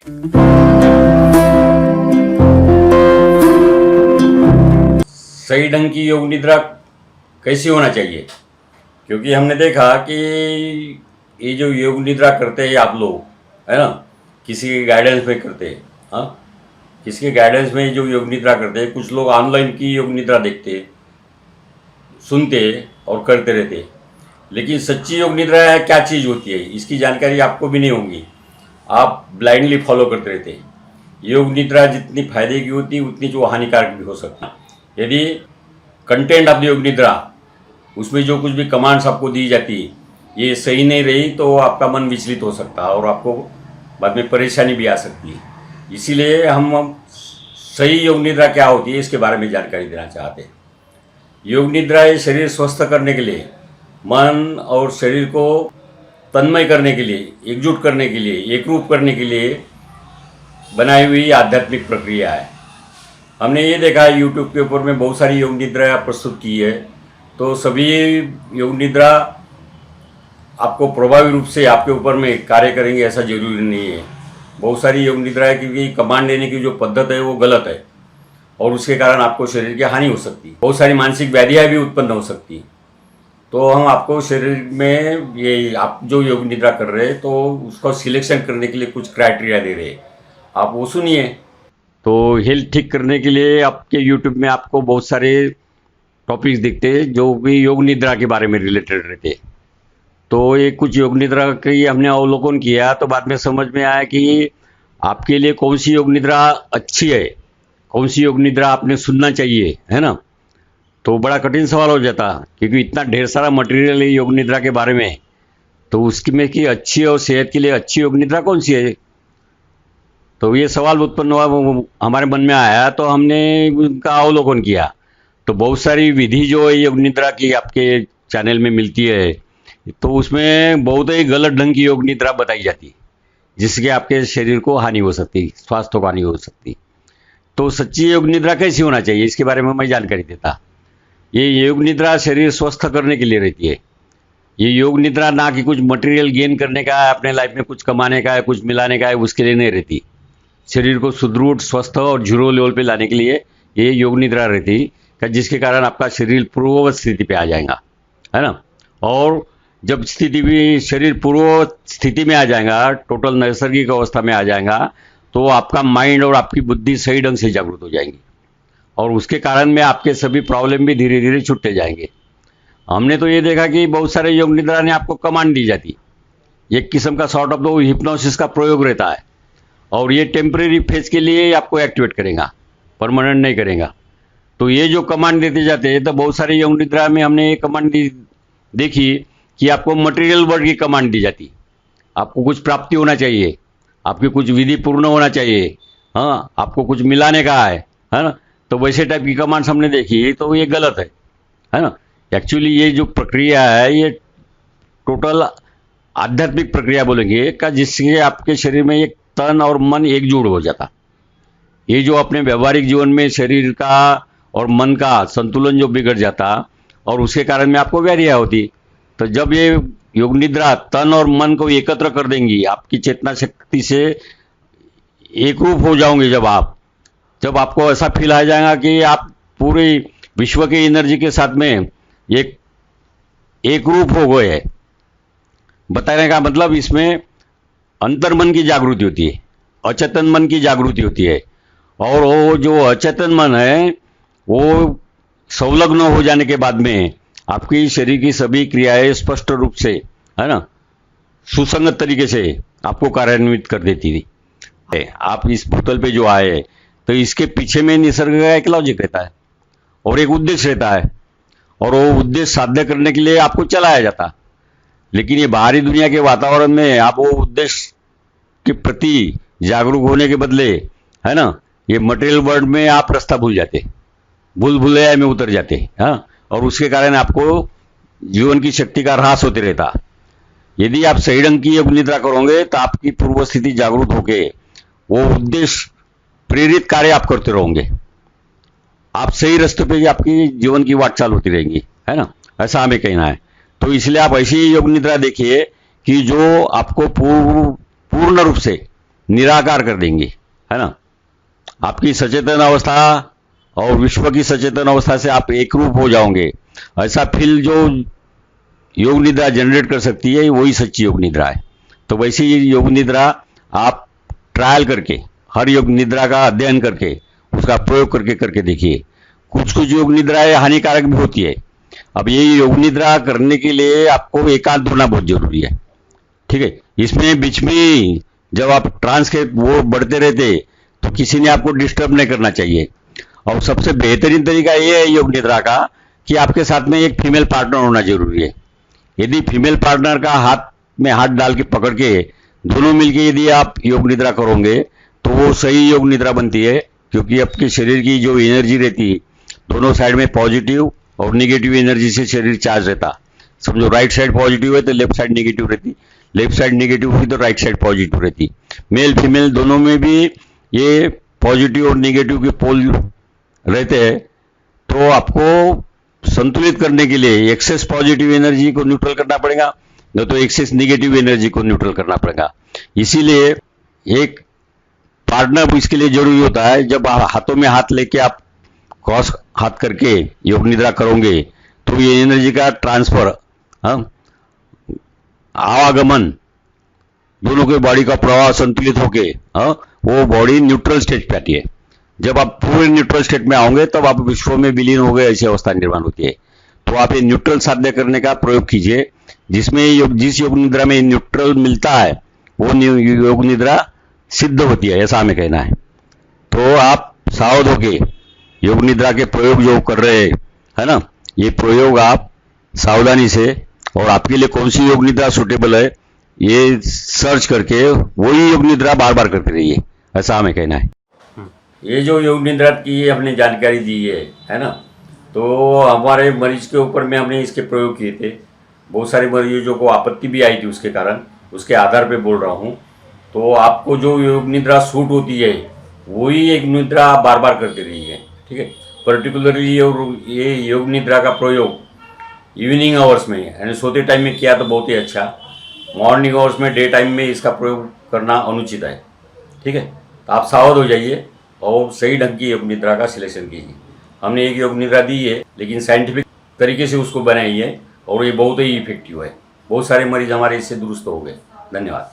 सही ढंग की योग निद्रा कैसी होना चाहिए? क्योंकि हमने देखा कि ये जो योग निद्रा करते हैं आप लोग, है ना, किसी के गाइडेंस में करते हैं। हाँ, किसी के गाइडेंस में जो योग निद्रा करते हैं, कुछ लोग ऑनलाइन की योग निद्रा देखते, सुनते और करते रहते। लेकिन सच्ची योग निद्रा क्या चीज़ होती है, इसकी जानकारी आपको भी नहीं होगी। आप ब्लाइंडली फॉलो करते रहते। योग निद्रा जितनी फायदे की होती उतनी जो हानिकारक भी हो सकती है। यदि कंटेंट ऑफ योग निद्रा, उसमें जो कुछ भी कमांड्स आपको दी जाती है, ये सही नहीं रही तो आपका मन विचलित हो सकता है और आपको बाद में परेशानी भी आ सकती है। इसीलिए हम सही योग निद्रा क्या होती है इसके बारे में जानकारी देना चाहते हैं। योग निद्रा ये शरीर स्वस्थ करने के लिए, मन और शरीर को तन्मय करने के लिए, एकजुट करने के लिए, एकरूप करने के लिए बनाई हुई आध्यात्मिक प्रक्रिया है। हमने ये देखा है यूट्यूब के ऊपर में बहुत सारी योग निद्रा प्रस्तुत की है, तो सभी योग निद्रा आपको प्रभावी रूप से आपके ऊपर में कार्य करेंगे ऐसा जरूरी नहीं है। बहुत सारी योग निद्रा है क्योंकि कमांड देने की जो पद्धत है वो गलत है और उसके कारण आपको शरीर की हानि हो सकती है। बहुत सारी मानसिक व्याधियाँ भी उत्पन्न हो सकती है। तो हम आपको शरीर में ये आप जो योग निद्रा कर रहे हैं तो उसको सिलेक्शन करने के लिए कुछ क्राइटेरिया दे रहे हैं, आप वो सुनिए। तो हेल्थ ठीक करने के लिए आपके यूट्यूब में आपको बहुत सारे टॉपिक्स दिखते हैं जो भी योग निद्रा के बारे में रिलेटेड रहते। तो ये कुछ योग निद्रा की हमने अवलोकन किया तो बाद में समझ में आया कि आपके लिए कौन सी योग निद्रा अच्छी है, कौन सी योग निद्रा आपने सुनना चाहिए, है ना। तो बड़ा कठिन सवाल हो जाता क्योंकि इतना ढेर सारा मटेरियल है योग निद्रा के बारे में, तो उसकी में कि अच्छी और सेहत के लिए अच्छी योग निद्रा कौन सी है। तो ये सवाल उत्पन्न हुआ, हमारे मन में आया, तो हमने उनका अवलोकन किया। तो बहुत सारी विधि जो है योग निद्रा की आपके चैनल में मिलती है, तो उसमें बहुत ही गलत ढंग की योग निद्रा बताई जाती, जिससे आपके शरीर को हानि हो सकती, स्वास्थ्य को हानि हो सकती। तो सच्ची योग निद्रा कैसी होना चाहिए इसके बारे में मैं जानकारी देता। ये योग निद्रा शरीर स्वस्थ करने के लिए रहती है। ये योग निद्रा ना कि कुछ मटेरियल गेन करने का है, अपने लाइफ में कुछ कमाने का है, कुछ मिलाने का है, उसके लिए नहीं रहती। शरीर को सुदृढ़, स्वस्थ और जीरो लेवल पे लाने के लिए ये योग निद्रा रहती है, जिसके कारण आपका शरीर पूर्ववत स्थिति पे आ जाएगा, है ना। और जब स्थिति भी शरीर पूर्ववत स्थिति में आ जाएगा, टोटल नैसर्गिक अवस्था में आ जाएगा, तो आपका माइंड और आपकी बुद्धि सही ढंग से जागृत हो जाएंगी और उसके कारण में आपके सभी प्रॉब्लम भी धीरे धीरे छूटते जाएंगे। हमने तो ये देखा कि बहुत सारे योग निद्रा ने आपको कमांड दी जाती, एक किस्म का सॉर्ट ऑफ द हिप्नोसिस का प्रयोग रहता है और ये टेम्परेरी फेज के लिए आपको एक्टिवेट करेगा, परमानेंट नहीं करेगा। तो ये जो कमांड देते जाते हैं, तो बहुत सारे योग निद्रा में हमने ये कमांड देखी कि आपको मटेरियल वर्ल्ड की कमांड दी जाती, आपको कुछ प्राप्ति होना चाहिए, आपकी कुछ विधि पूर्ण होना चाहिए, हाँ, आपको कुछ मिलाने का है ना। तो वैसे टाइप की कमांड्स हमने देखी, तो ये गलत है ना। एक्चुअली ये जो प्रक्रिया है ये टोटल आध्यात्मिक प्रक्रिया बोलेंगे का, जिससे आपके शरीर में एक तन और मन एकजुट हो जाता। ये जो अपने व्यवहारिक जीवन में शरीर का और मन का संतुलन जो बिगड़ जाता और उसके कारण में आपको व्याधियाँ होती। तो जब ये योग निद्रा तन और मन को एकत्र कर देंगी, आपकी चेतना शक्ति से एक रूप हो जाओगे, जब आपको ऐसा फील आ जाएगा कि आप पूरे विश्व की एनर्जी के साथ में एक रूप हो गए हैं। बताने का मतलब इसमें अंतर्मन की जागृति होती है, अचेतन मन की जागृति होती है और वो जो अचेतन मन है वो संलग्न हो जाने के बाद में आपकी शरीर की सभी क्रियाएं स्पष्ट रूप से, है ना, सुसंगत तरीके से आपको कार्यान्वित कर देती थी। आप इस भूतल पे जो आए, तो इसके पीछे में निसर्ग का एक लॉजिक रहता है और एक उद्देश्य रहता है और वो उद्देश्य साध्य करने के लिए आपको चलाया जाता। लेकिन ये बाहरी दुनिया के वातावरण में आप वो उद्देश्य के प्रति जागरूक होने के बदले, है ना, ये मटेरियल वर्ल्ड में आप रास्ता भूल जाते, भूलभुलैया में उतर जाते, हाँ, और उसके कारण आपको जीवन की शक्ति का ह्रास होते रहता। यदि आप सही ढंग की योग निद्रा करोगे तो आपकी पूर्व स्थिति जागरूक होके वो उद्देश्य प्रेरित कार्य आप करते रहोगे, आप सही रास्ते पे आपकी जीवन की वाट चाल होती रहेंगी, है ना, ऐसा हमें कहना है। तो इसलिए आप ऐसी योग निद्रा देखिए कि जो आपको पूर्ण रूप से निराकार कर देंगे, है ना। आपकी सचेतन अवस्था और विश्व की सचेतन अवस्था से आप एक रूप हो जाओगे। ऐसा फील जो योग निद्रा जनरेट कर सकती है, वही सच्ची योग निद्रा है। तो वैसी योग निद्रा आप ट्रायल करके, हर योग निद्रा का अध्ययन करके, उसका प्रयोग करके करके देखिए। कुछ कुछ योग निद्राएं हानिकारक भी होती है। अब ये योग निद्रा करने के लिए आपको एकांत होना बहुत जरूरी है, ठीक है। इसमें बीच में जब आप ट्रांस के वो बढ़ते रहते, तो किसी ने आपको डिस्टर्ब नहीं करना चाहिए। और सबसे बेहतरीन तरीका ये है योग निद्रा का कि आपके साथ में एक फीमेल पार्टनर होना जरूरी है। यदि फीमेल पार्टनर का हाथ में हाथ डाल के पकड़ के दोनों मिलके यदि आप योग निद्रा करोगे, तो वो सही योग निद्रा बनती है। क्योंकि आपके शरीर की जो एनर्जी रहती है, दोनों साइड में पॉजिटिव और निगेटिव एनर्जी से शरीर चार्ज रहता। समझो राइट साइड पॉजिटिव है तो लेफ्ट साइड नेगेटिव रहती, लेफ्ट साइड नेगेटिव हुई तो राइट साइड पॉजिटिव रहती। मेल फीमेल दोनों में भी ये पॉजिटिव और निगेटिव के पोल रहते हैं। तो आपको संतुलित करने के लिए एक्सेस पॉजिटिव एनर्जी को न्यूट्रल करना पड़ेगा, न तो एक्सेस निगेटिव एनर्जी को न्यूट्रल करना पड़ेगा। इसीलिए एक पार्टनर इसके लिए जरूरी होता है। जब हाथों में हाथ लेके आप क्रॉस हाथ करके योग निद्रा करोगे, तो ये एनर्जी का ट्रांसफर, आवागमन, दोनों के बॉडी का प्रवाह संतुलित होके वो बॉडी न्यूट्रल स्टेट पे आती है। जब आप पूरे न्यूट्रल स्टेट में आओगे, तब आप विश्व में विलीन हो गए, ऐसी अवस्था निर्माण होती है। तो आप ये न्यूट्रल साधना करने का प्रयोग कीजिए, जिसमें जिस योग निद्रा में न्यूट्रल मिलता है, वो योग निद्रा सिद्ध होती है, ऐसा हमें कहना है। तो आप सावध होके योग निद्रा के प्रयोग जो कर रहे हैं, है ना, ये प्रयोग आप सावधानी से, और आपके लिए कौन सी योग निद्रा सुटेबल है, ये सर्च करके वही योग निद्रा बार बार करते रहिए, ऐसा हमें कहना है। ये जो योग निद्रा की हमने जानकारी दी है ना, तो हमारे मरीज के ऊपर में हमने इसके प्रयोग किए थे। बहुत सारे मरीजों को आपत्ति भी आई थी उसके कारण, उसके आधार पे बोल रहा हूँ। तो आपको जो योग निद्रा सूट होती है, वही एक निद्रा आप बार बार करते रहिए, ठीक है। पर्टिकुलरली ये योग निद्रा का प्रयोग इवनिंग आवर्स में यानी सोते टाइम में किया तो बहुत ही अच्छा। मॉर्निंग आवर्स में, डे टाइम में इसका प्रयोग करना अनुचित है, ठीक है। तो आप सावध हो जाइए और सही ढंग की योग निद्रा का सिलेक्शन कीजिए। हमने एक योग निद्रा दी है, लेकिन साइंटिफिक तरीके से उसको बनाई है, और ये बहुत ही इफेक्टिव है। बहुत सारे मरीज हमारे इससे दुरुस्त हो गए। धन्यवाद।